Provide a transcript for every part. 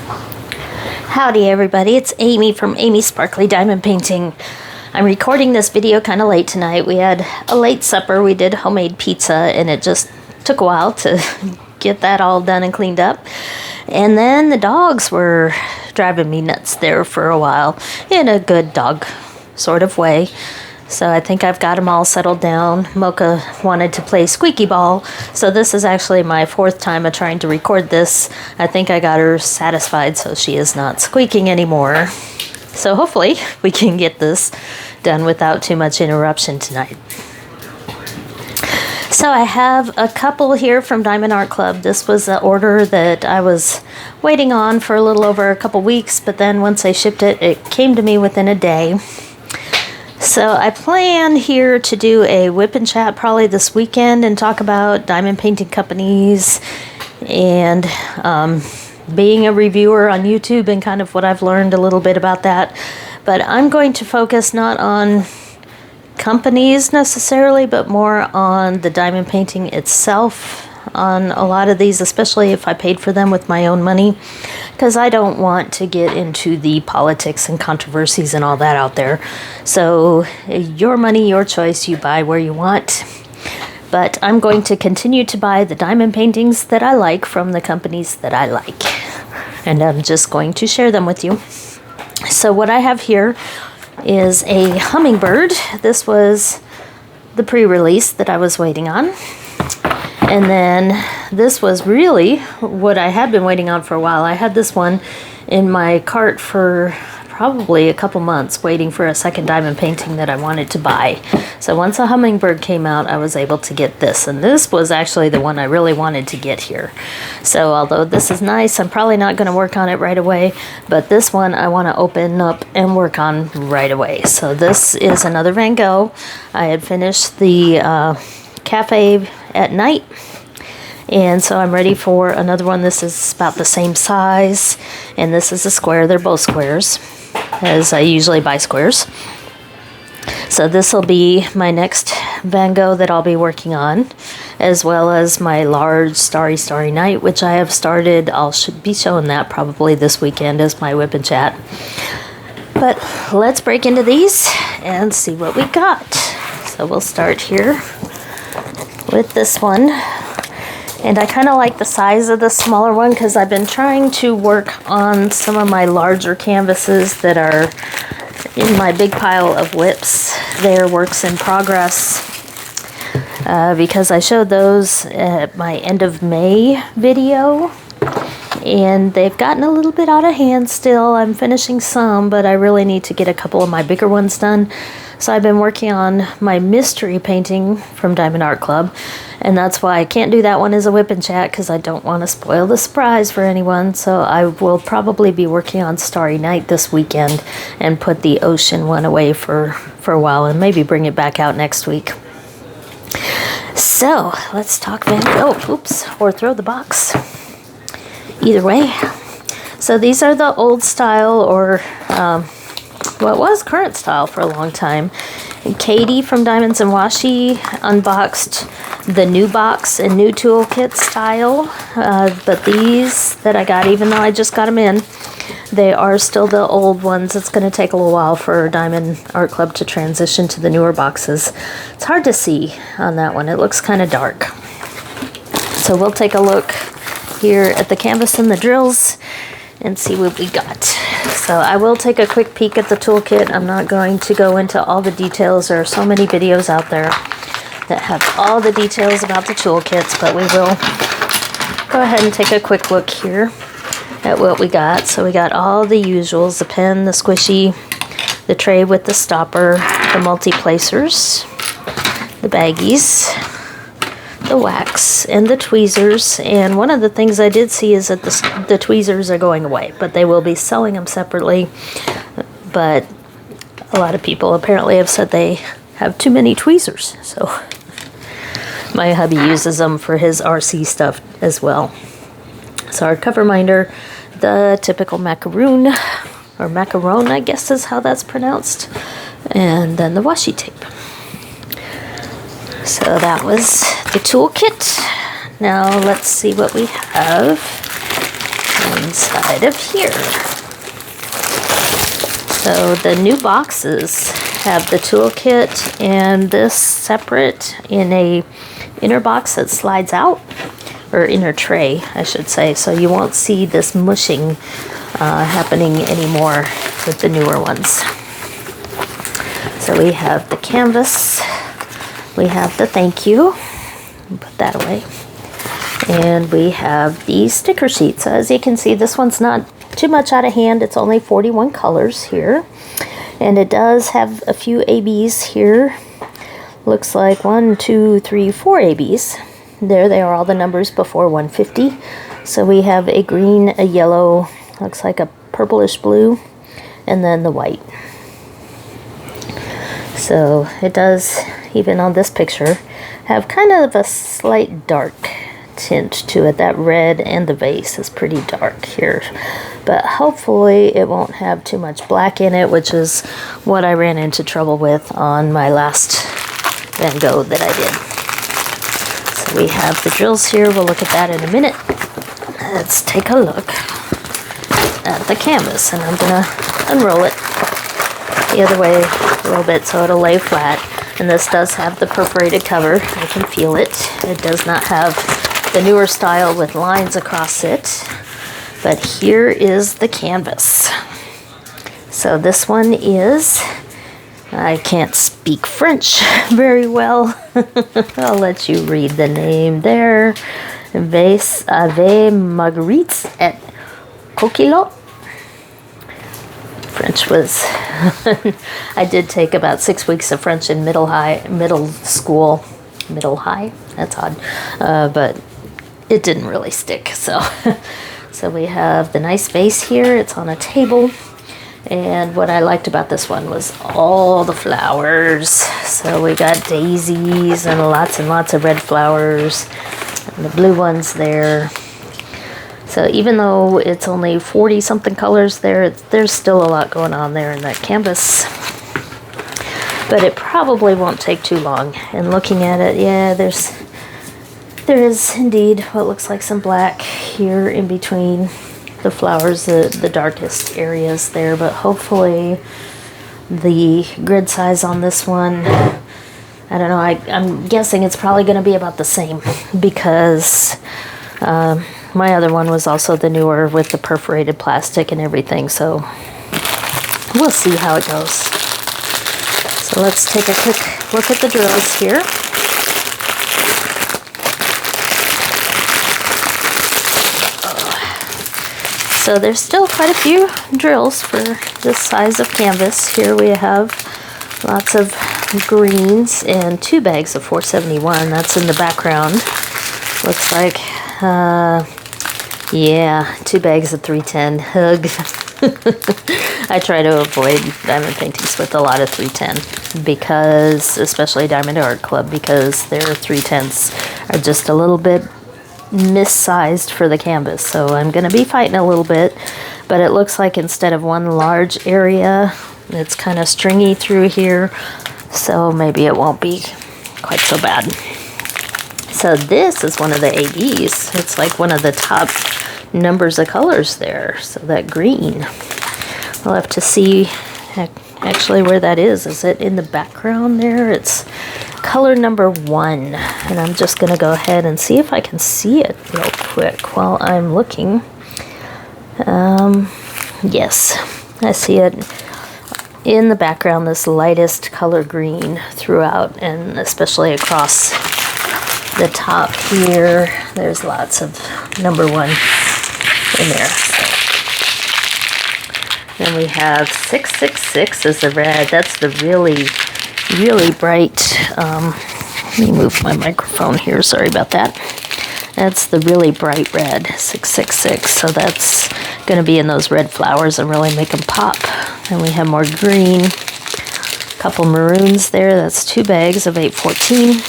Howdy everybody, it's Amy from Amy's Sparkly Diamond Painting. I'm recording this video kind of late tonight. We had a late supper. We did homemade pizza and it just took a while to get that all done and cleaned up. And then the dogs were driving me nuts there for a while in a good dog sort of way. So I think I've got them all settled down. Mocha wanted to play squeaky ball. So this is actually my fourth time of trying to record this. I think I got her satisfied so she is not squeaking anymore. So hopefully we can get this done without too much interruption tonight. So I have a couple here from Diamond Art Club. This was an order that I was waiting on for a little over a couple weeks, but then once they shipped it, it came to me within a day. So I plan here to do a whip and chat probably this weekend and talk about diamond painting companies and being a reviewer on YouTube and kind of what I've learned a little bit about that. But I'm going to focus not on companies necessarily, but more on the diamond painting itself, on a lot of these, especially if I paid for them with my own money, because I don't want to get into the politics and controversies and all that out there. So your money, your choice, you buy where you want. But I'm going to continue to buy the diamond paintings that I like from the companies that I like. And I'm just going to share them with you. So what I have here is a hummingbird. This was the pre-release that I was waiting on. And then this was really what I had been waiting on for a while. I had this one in my cart for probably a couple months waiting for a second diamond painting that I wanted to buy. So once a hummingbird came out, I was able to get this. And this was actually the one I really wanted to get here. So although this is nice, I'm probably not going to work on it right away. But this one I want to open up and work on right away. So this is another Van Gogh. I had finished the Cafe at Night. And so I'm ready for another one. This is about the same size. And this is a square. They're both squares, as I usually buy squares. So this will be my next Van Gogh that I'll be working on, as well as my large Starry Starry Night, which I have started. Should be showing that probably this weekend as my whip and chat. But let's break into these and see what we got. So we'll start here with this one. And I kind of like the size of the smaller one because I've been trying to work on some of my larger canvases that are in my big pile of whips. They're works in progress because I showed those at my end of May video. And they've gotten a little bit out of hand still. I'm finishing some, but I really need to get a couple of my bigger ones done. So I've been working on my mystery painting from Diamond Art Club. And that's why I can't do that one as a whip and chat because I don't want to spoil the surprise for anyone. So I will probably be working on Starry Night this weekend and put the ocean one away for a while and maybe bring it back out next week. So let's talk Van Gogh. Oops, or throw the box. Either way. So these are the old style or what was current style for a long time. And Katie from Diamonds and Washi unboxed the new box and new toolkit style. But these that I got, even though I just got them in, they are still the old ones. It's going to take a little while for Diamond Art Club to transition to the newer boxes. It's hard to see on that one. It looks kind of dark. So we'll take a look here at the canvas and the drills and see what we got. So I will take a quick peek at the toolkit. I'm not going to go into all the details. There are so many videos out there that have all the details about the toolkits, but we will go ahead and take a quick look here at what we got. So we got all the usuals: the pen, the squishy, the tray with the stopper, the multi-placers, the baggies, the wax, and the tweezers. And one of the things I did see is that the tweezers are going away, but they will be selling them separately. But a lot of people apparently have said they have too many tweezers, so my hubby uses them for his RC stuff as well. So our cover minder, the typical macaroon, or macaron I guess is how that's pronounced, and then the washi tape. So that was the toolkit. Now let's see what we have. And inside of here. So the new boxes have the toolkit and this separate in a inner box that slides out, or inner tray, I should say. So you won't see this mushing happening anymore with the newer ones. So we have the canvas, we have the thank you, put that away, and we have the sticker sheets. As you can see, this one's not too much out of hand. It's only 41 colors here, and it does have a few ABs here. Looks like 1, 2, 3, 4 ABs. There they are, all the numbers before 150. So we have a green, a yellow, looks like a purplish blue, and then the white. So it does, even on this picture, have kind of a slight dark tint to it. That red and the vase is pretty dark here, but hopefully it won't have too much black in it, which is what I ran into trouble with on my last Van Gogh that I did. So we have the drills here. We'll look at that in a minute. Let's take a look at the canvas, and I'm gonna unroll it the other way a little bit so it'll lay flat. And this does have the perforated cover. I can feel it. It does not have the newer style with lines across it, but here is the canvas. So this one is, I can't speak French very well. I'll let you read the name there. Vase avec marguerites et coquillots. French was, I did take about 6 weeks of French in middle school, that's odd, but it didn't really stick. So we have the nice vase here. It's on a table, and what I liked about this one was all the flowers. So we got daisies and lots of red flowers, and the blue ones there. So even though it's only 40 something colors there, there's still a lot going on there in that canvas. But it probably won't take too long. And looking at it, yeah, there is indeed what looks like some black here in between the flowers, the darkest areas there. But hopefully the grid size on this one, I don't know, I'm guessing it's probably going to be about the same, because my other one was also the newer with the perforated plastic and everything, so we'll see how it goes. So let's take a quick look at the drills here. So there's still quite a few drills for this size of canvas. Here we have lots of greens and 2 bags of 471. That's in the background. Looks like yeah, 2 bags of 310. Hug. I try to avoid diamond paintings with a lot of 310, because, especially Diamond Art Club, because their 310s are just a little bit missized for the canvas. So I'm going to be fighting a little bit, but it looks like instead of one large area, it's kind of stringy through here, so maybe it won't be quite so bad. So this is one of the ABs. It's like one of the top numbers of colors there. So that green, we'll have to see actually where that is. Is it in the background there? It's color number 1. And I'm just going to go ahead and see if I can see it real quick while I'm looking. Yes, I see it in the background, this lightest color green throughout, and especially across the top here. There's lots of number 1 in there. Then we have 666 as the red. That's the really, really bright. Let me move my microphone here. Sorry about that. That's the really bright red, 666. So that's going to be in those red flowers and really make them pop. And we have more green. A couple maroons there. That's 2 bags of 814.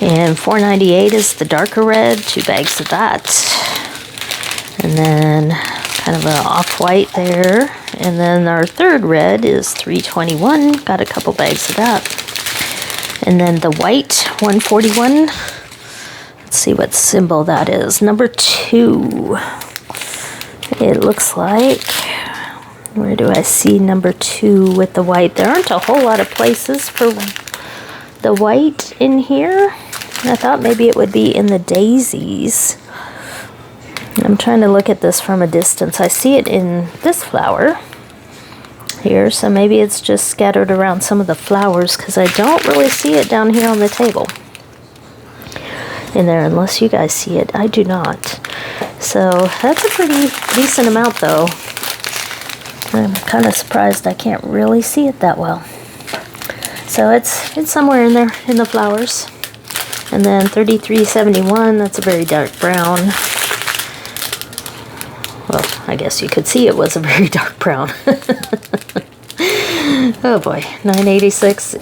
And 498 is the darker red. 2 bags of that. And then kind of an off-white there. And then our third red is 321. Got a couple bags of that. And then the white, 141. Let's see what symbol that is. Number 2. It looks like, where do I see number 2 with the white? There aren't a whole lot of places for the white in here. I thought maybe it would be in the daisies. I'm trying to look at this from a distance. I see it in this flower here, so maybe it's just scattered around some of the flowers because I don't really see it down here on the table in there, unless you guys see it. I do not. So that's a pretty decent amount though. I'm kind of surprised I can't really see it that well. So it's somewhere in there in the flowers. And then 3371, that's a very dark brown. Well, I guess you could see it was a very dark brown. Oh boy, 986,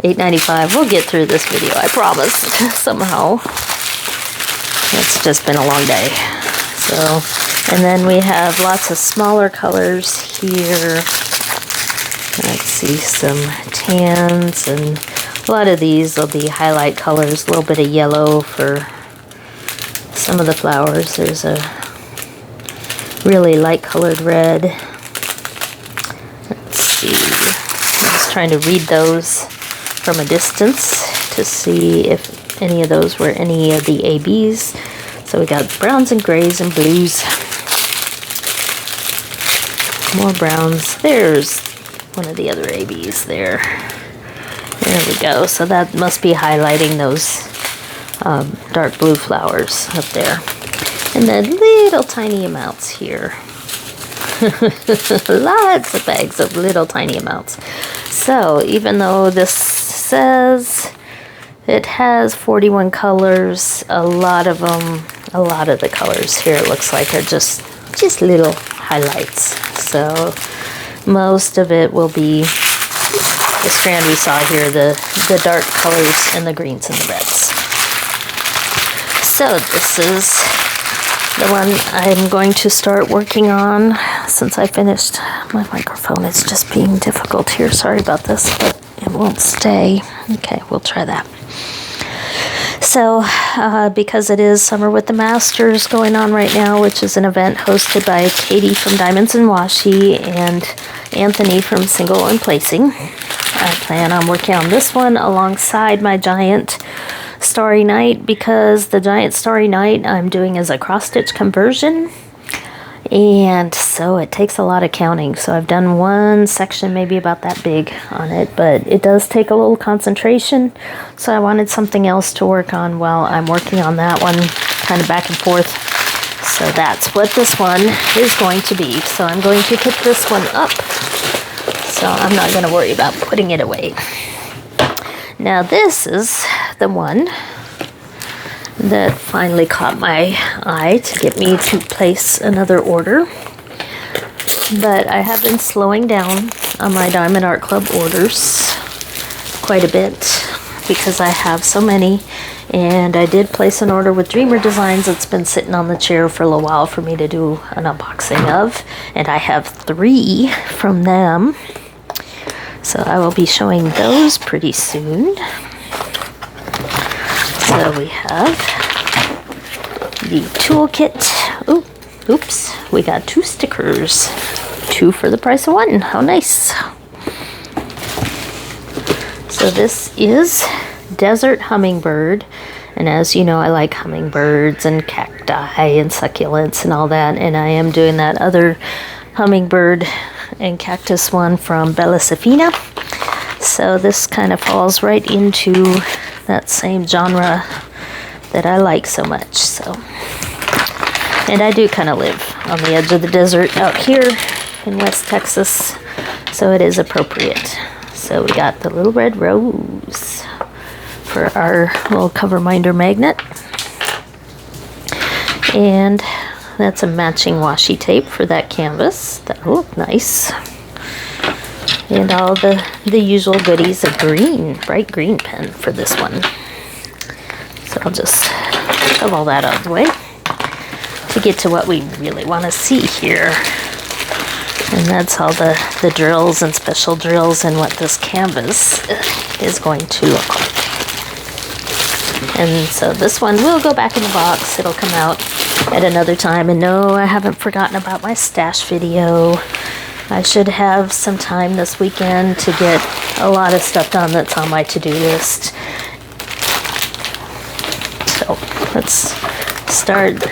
895. We'll get through this video, I promise, somehow. It's just been a long day. So, and then we have lots of smaller colors here. Let's see, some tans, and a lot of these will be highlight colors, a little bit of yellow for some of the flowers. There's a really light colored red. Let's see, I was trying to read those from a distance to see if any of those were any of the ABs. So we got browns and grays and blues. More browns. There's one of the other ABs there. There we go. So that must be highlighting those dark blue flowers up there. And then little tiny amounts here. Lots of bags of little tiny amounts. So even though this says it has 41 colors, a lot of the colors here, it looks like, are just little highlights. So most of it will be the strand we saw here, the dark colors and the greens and the reds. So this is the one I'm going to start working on since I finished. My microphone is just being difficult here. Sorry about this, but it won't stay. Okay, we'll try that. So, because it is Summer with the Masters going on right now, which is an event hosted by Katie from Diamonds and Washi and Anthony from Single and Placing, I plan on working on this one alongside my Giant Starry Night, because the Giant Starry Night I'm doing as a cross-stitch conversion, and so it takes a lot of counting. So I've done one section maybe about that big on it, but it does take a little concentration, so I wanted something else to work on while I'm working on that one, kind of back and forth. So that's what this one is going to be. So I'm going to put this one up, so I'm not going to worry about putting it away. Now this is the one that finally caught my eye to get me to place another order. But I have been slowing down on my Diamond Art Club orders quite a bit because I have so many. And I did place an order with Dreamer Designs that's been sitting on the chair for a little while for me to do an unboxing of. And I have 3 from them. So I will be showing those pretty soon. So we have the toolkit. Oops, we got 2 stickers. 2 for the price of 1. How nice. So this is Desert Hummingbird. And as you know, I like hummingbirds and cacti and succulents and all that. And I am doing that other hummingbird and cactus one from Bella Safina. So this kind of falls right into that same genre that I like so much. So, and I do kind of live on the edge of the desert out here in West Texas, so it is appropriate. So we got the little red rose for our little cover minder magnet, and that's a matching washi tape for that canvas. That'll look nice. And all the usual goodies, a green, bright green pen for this one. So I'll just shove all that out of the way to get to what we really want to see here. And that's all the drills and special drills and what this canvas is going to look like. And so this one will go back in the box. It'll come out at another time. And no, I haven't forgotten about my stash video. I should have some time this weekend to get a lot of stuff done that's on my to-do list. So let's start.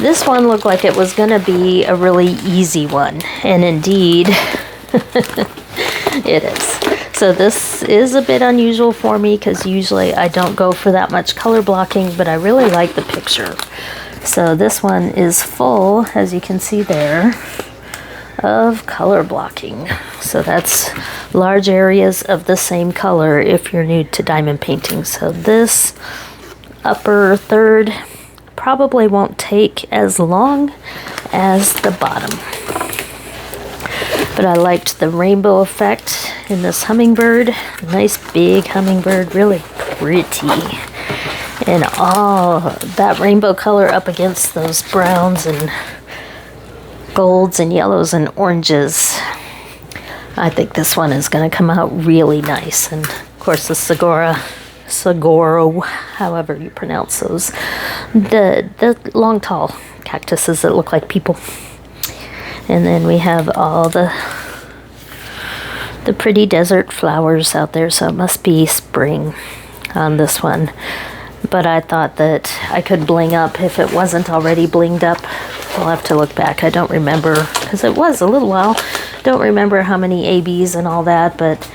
This one looked like it was gonna be a really easy one, and indeed it is. So this is a bit unusual for me because usually I don't go for that much color blocking, but I really like the picture. So this one is full, as you can see there, of color blocking. So that's large areas of the same color if you're new to diamond painting. So this upper third probably won't take as long as the bottom. But I liked the rainbow effect in this hummingbird. Nice big hummingbird, really pretty. And all that rainbow color up against those browns and golds and yellows and oranges. I think this one is going to come out really nice. And of course the saguaro, however you pronounce those, the long tall cactuses that look like people. And then we have all the pretty desert flowers out there, so it must be spring on this one. But I thought that I could bling up if it wasn't already blinged up. I'll have to look back. I don't remember, because it was a little while. Don't remember how many ABs and all that, but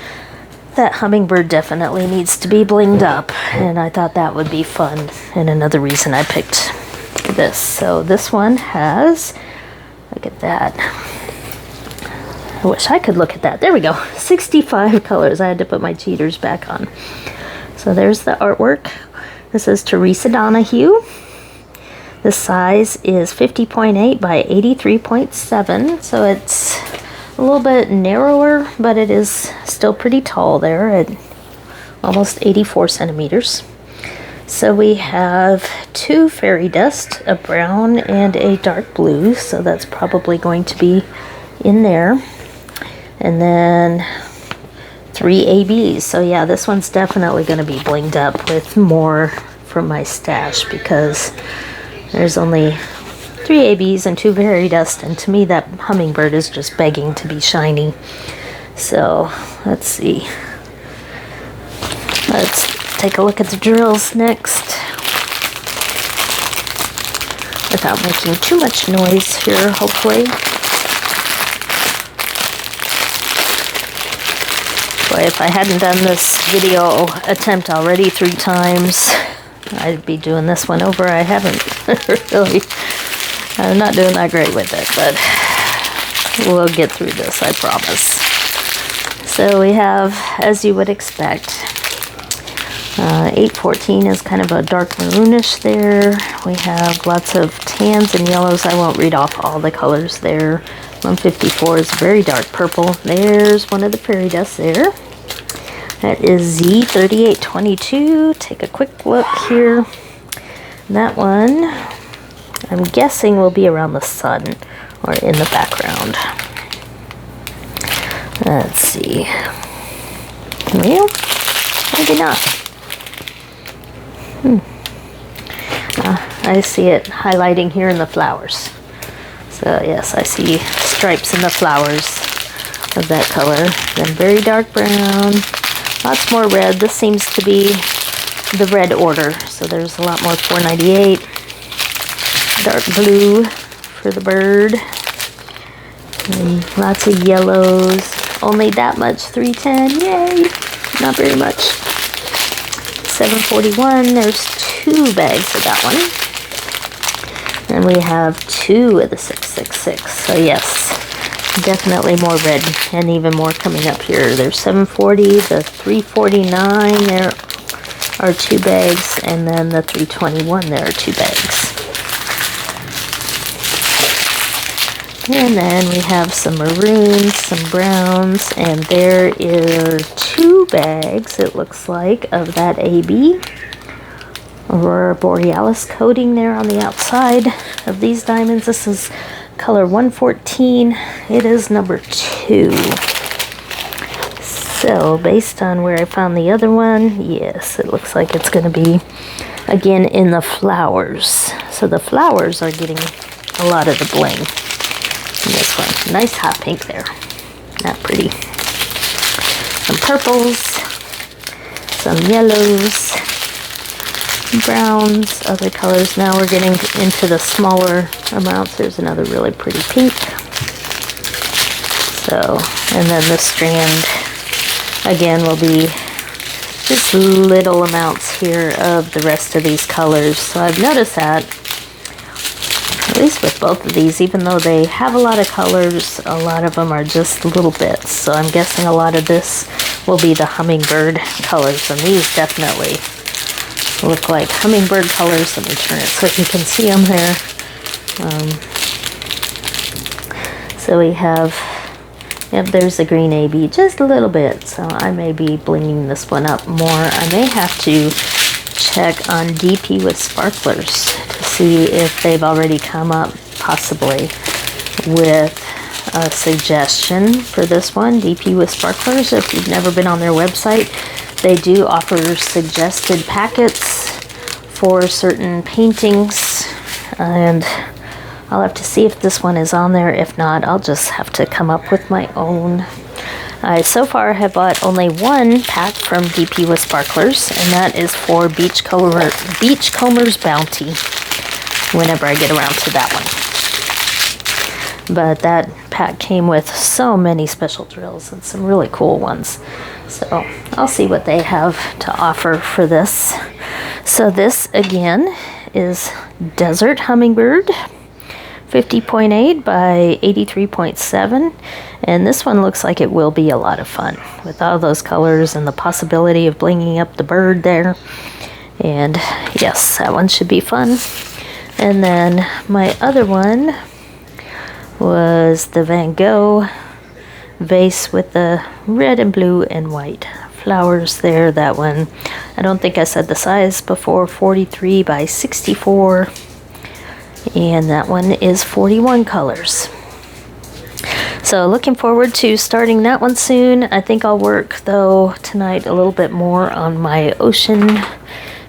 that hummingbird definitely needs to be blinged up, and I thought that would be fun, and another reason I picked this. So this one has, look at that. I wish I could look at that. There we go. 65 colors. I had to put my cheaters back on. So there's the artwork. This is Teresa Donahue. The size is 50.8 by 83.7. So it's a little bit narrower, but it is still pretty tall there at almost 84 centimeters. So we have two fairy dust, a brown and a dark blue. So that's probably going to be in there. And then 3 ABs. So yeah, this one's definitely going to be blinged up with more from my stash because there's only 3 ABs and 2 fairy dust, and to me that hummingbird is just begging to be shiny. So let's see. Let's take a look at the drills next without making too much noise here, hopefully. Boy, if I hadn't done this video attempt already 3 times, I'd be doing this one over. I haven't really. I'm not doing that great with it, but we'll get through this, I promise. So we have, as you would expect, 814 is kind of a dark maroonish there. We have lots of tans and yellows. I won't read off all the colors there. 154 is very dark purple. There's one of the fairy dust there. That is Z3822. Take a quick look here. That one, I'm guessing, will be around the sun or in the background. Let's see. Well, maybe not. I see it highlighting here in the flowers. So yes, I see stripes in the flowers of that color. Then very dark brown, lots more red. This seems to be the red order, so there's a lot more 498. Dark blue for the bird. And lots of yellows. Only that much, 310. Yay! Not very much. 741. There's 2 bags of that one. And we have 2 of the 666. So yes, definitely more red, and even more coming up here. There's 740, the 349, there are 2 bags, and then the 321, there are 2 bags. And then we have some maroons, some browns, and there are 2 bags, it looks like, of that AB. Aurora Borealis coating there on the outside of these diamonds. This is color 114. It is number 2. So based on where I found the other one, yes, it looks like it's going to be again in the flowers. So the flowers are getting a lot of the bling in this one. Nice hot pink there. Not pretty. Some purples, some yellows, browns, other colors. Now we're getting into the smaller amounts. There's another really pretty pink. So, and then the strand again will be just little amounts here of the rest of these colors. So I've noticed that, at least with both of these, even though they have a lot of colors, a lot of them are just little bits. So I'm guessing a lot of this will be the hummingbird colors, and these definitely look like hummingbird colors. Let me turn it so you can see them there. So we have, yep, there's the green AB, just a little bit. So I may be blinging this one up more. I may have to check on DP with sparklers to see if they've already come up possibly with a suggestion for this one. DP with sparklers, if you've never been on their website, they do offer suggested packets for certain paintings, and I'll have to see if this one is on there. If not, I'll just have to come up with my own. I so far have bought only one pack from DP with Sparklers, and that is for Beachcomber's Bounty, whenever I get around to that one. But that pack came with so many special drills and some really cool ones. So I'll see what they have to offer for this. So this again is Desert Hummingbird, 50.8 by 83.7, and this one looks like it will be a lot of fun with all those colors and the possibility of blinging up the bird there. And yes, that one should be fun. And then my other one was the Van Gogh vase with the red and blue and white flowers there. That one, I don't think I said the size before, 43 by 64. And that one is 41 colors. So looking forward to starting that one soon. I think I'll work though tonight a little bit more on my ocean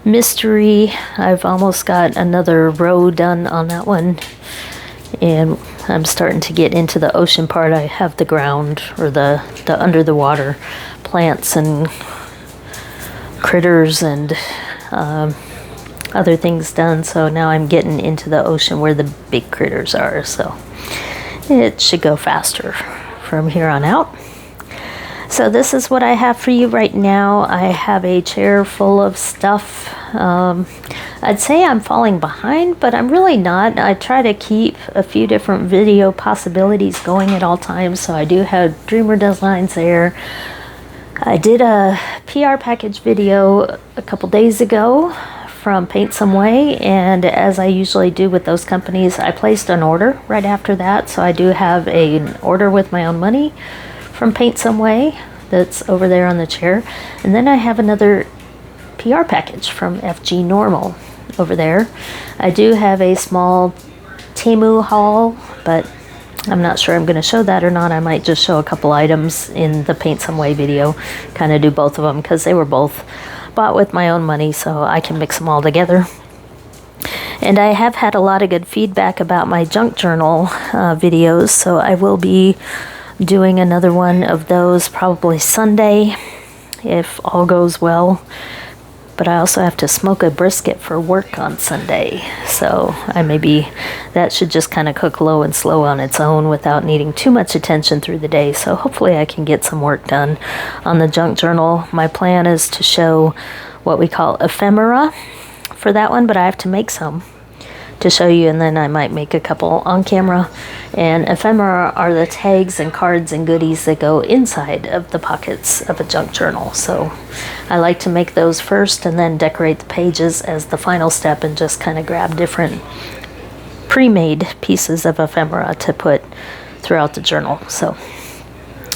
mystery. I've almost got another row done on that one, and I'm starting to get into the ocean part. I have the ground, or the under the water plants and critters and other things done, so now I'm getting into the ocean where the big critters are, so it should go faster from here on out. So this is what I have for you right now. I have a chair full of stuff. I'd say I'm falling behind, but I'm really not. I try to keep a few different video possibilities going at all times, so I do have Dreamer Designs there. I did a PR package video a couple days ago from Paint Some Way, and as I usually do with those companies, I placed an order right after that, so I do have an order with my own money from Paint Some Way that's over there on the chair. And then I have another PR package from FG Normal over there. I do have a small Temu haul, but I'm not sure I'm going to show that or not. I might just show a couple items in the Paint Some Way video, kind of do both of them, because they were both bought with my own money, so I can mix them all together. And I have had a lot of good feedback about my junk journal videos, so I will be doing another one of those probably Sunday if all goes well. But I also have to smoke a brisket for work on Sunday, so that should just kind of cook low and slow on its own without needing too much attention through the day. So hopefully I can get some work done on the junk journal. My plan is to show what we call ephemera for that one, but I have to make some to show you, and then I might make a couple on camera. And ephemera are the tags and cards and goodies that go inside of the pockets of a junk journal. So I like to make those first and then decorate the pages as the final step, and just kind of grab different pre-made pieces of ephemera to put throughout the journal. So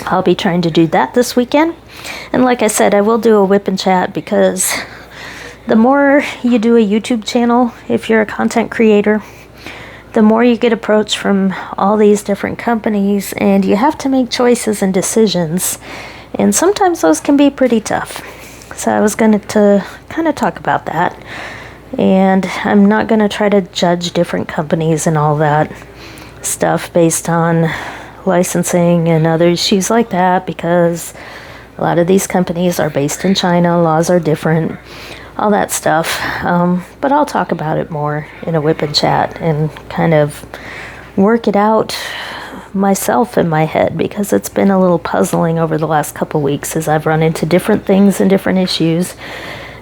I'll be trying to do that this weekend. And like I said, I will do a whip and chat, because the more you do a YouTube channel, if you're a content creator, the more you get approached from all these different companies, and you have to make choices and decisions, and sometimes those can be pretty tough. So I was going to kind of talk about that And I'm not going to try to judge different companies and all that stuff based on licensing and other issues like that, because a lot of these companies are based in China, laws are different, all that stuff. But I'll talk about it more in a whip and chat and kind of work it out myself in my head, because it's been a little puzzling over the last couple weeks as I've run into different things and different issues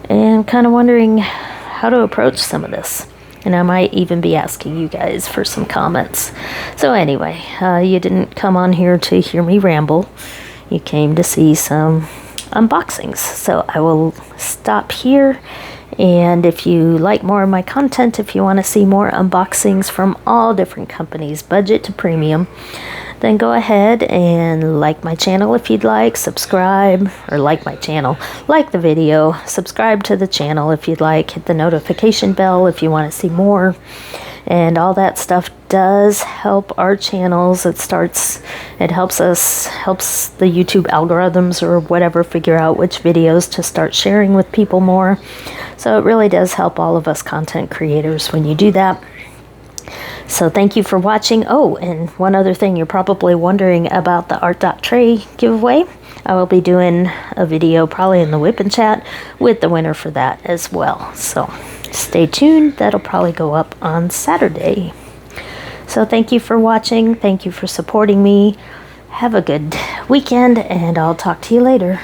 and kind of wondering how to approach some of this. And I might even be asking you guys for some comments. So anyway, you didn't come on here to hear me ramble. You came to see some unboxings. So I will stop here. And if you like more of my content, if you want to see more unboxings from all different companies, budget to premium, then go ahead and like my channel if you'd like, subscribe, or like my channel, like the video, subscribe to the channel if you'd like, hit the notification bell if you want to see more. And all that stuff does help our channels. It helps the YouTube algorithms or whatever figure out which videos to start sharing with people more. So it really does help all of us content creators when you do that. So thank you for watching. Oh, and one other thing, you're probably wondering about the art.tray giveaway. I will be doing a video probably in the whip and chat with the winner for that as well. So stay tuned. That'll probably go up on Saturday. So thank you for watching. Thank you for supporting me. Have a good weekend, and I'll talk to you later.